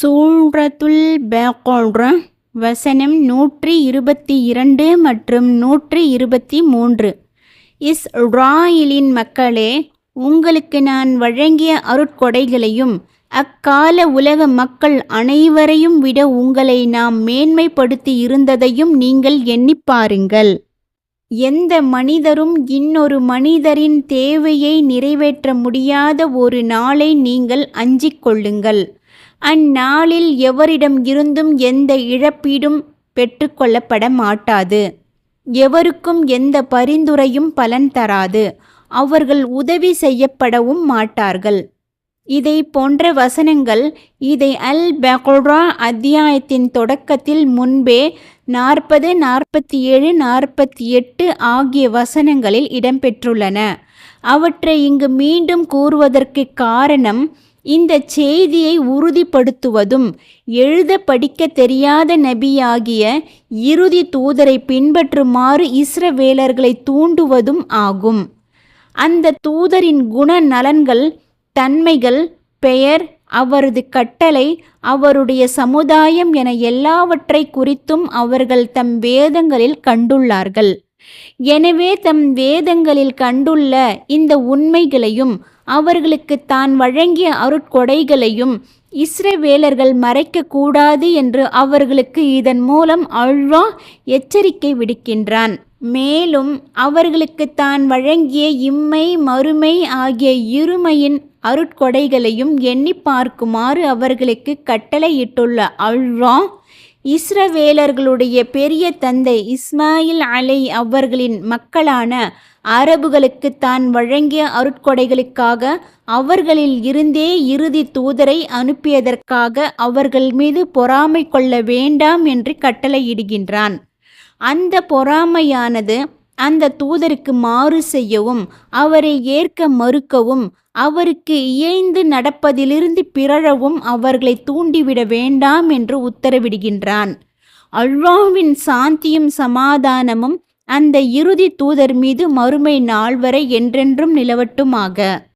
சூரத்துல் பக்ரா வசனம் 122 மற்றும் 123. இஸ்ராயேலின் மக்களே, உங்களுக்கு நான் வழங்கிய அருட்கொடைகளையும் அக்கால உலக மக்கள் அனைவரையும் விட உங்களை நாம் மேன்மைப்படுத்தி இருந்ததையும் நீங்கள் எண்ணிப் பாருங்கள். எந்த மனிதரும் இன்னொரு மனிதரின் தேவையை நிறைவேற்ற முடியாத ஒரு நாளை நீங்கள் அஞ்சிக் கொள்ளுங்கள். அந்நாளில் எவரிடம் இருந்தும் எந்த இழப்பீடும் பெற்றுக்கொள்ளப்பட மாட்டாது. எவருக்கும் எந்த பரிந்துரையும் பலன் தராது. அவர்கள் உதவி செய்யப்படவும் மாட்டார்கள். இதை போன்ற வசனங்கள் இதை அல் பக்ரா அத்தியாயத்தின் தொடக்கத்தில் முன்பே 40, 47, 48 ஆகிய வசனங்களில் இடம்பெற்றுள்ளன. அவற்றை இங்கு மீண்டும் கூறுவதற்கு காரணம், இந்த செய்தியை உறுதிப்படுத்துவதும் எழுத படிக்க தெரியாத நபியாகிய இறுதி தூதரை பின்பற்றுமாறு இஸ்ரவேலர்களை தூண்டுவதும் ஆகும். அந்த தூதரின் குண நலன்கள், தன்மைகள், பெயர், அவரது கட்டளை, அவருடைய சமுதாயம் என எல்லாவற்றை குறித்தும் அவர்கள் தம் வேதங்களில் கண்டுள்ளார்கள். எனவே தம் வேதங்களில் கண்டுள்ள இந்த உண்மைகளையும் அவர்களுக்கு தான் வழங்கிய அருட்கொடைகளையும் இஸ்ரவேலர்கள் மறைக்கக்கூடாது என்று அவர்களுக்கு இதன் மூலம் அல்லாஹ் எச்சரிக்கை விடுக்கின்றான். மேலும் அவர்களுக்கு தான் வழங்கிய இம்மை மறுமை ஆகிய இருமையின் அருட்கொடைகளையும் எண்ணி பார்க்குமாறு அவர்களுக்கு கட்டளையிட்டுள்ள அல்லாஹ், இஸ்ரவேலர்களுடைய பெரிய தந்தை இஸ்மாயில் அவர்களின் மக்களான அரபுகளுக்கு தான் வழங்கிய அருட்கொடைகளுக்காக அவர்களில் இருந்தே இறுதி தூதரை அனுப்பியதற்காக அவர்கள் மீது பொறாமை கொள்ள வேண்டாம் என்று கட்டளையிடுகின்றான். அந்த பொறாமையானது அந்த தூதருக்கு மாறு செய்யவும், அவரை ஏற்க மறுக்கவும், அவருக்கு இயைந்து நடப்பதிலிருந்து பிறழவும் அவர்களை தூண்டிவிட வேண்டாம் என்று உத்தரவிடுகின்றான். அல்லாஹ்வின் சாந்தியும் சமாதானமும் அந்த இறுதி தூதர் மீது மறுமை நாள் வரை என்றென்றும் நிலவட்டுமாக.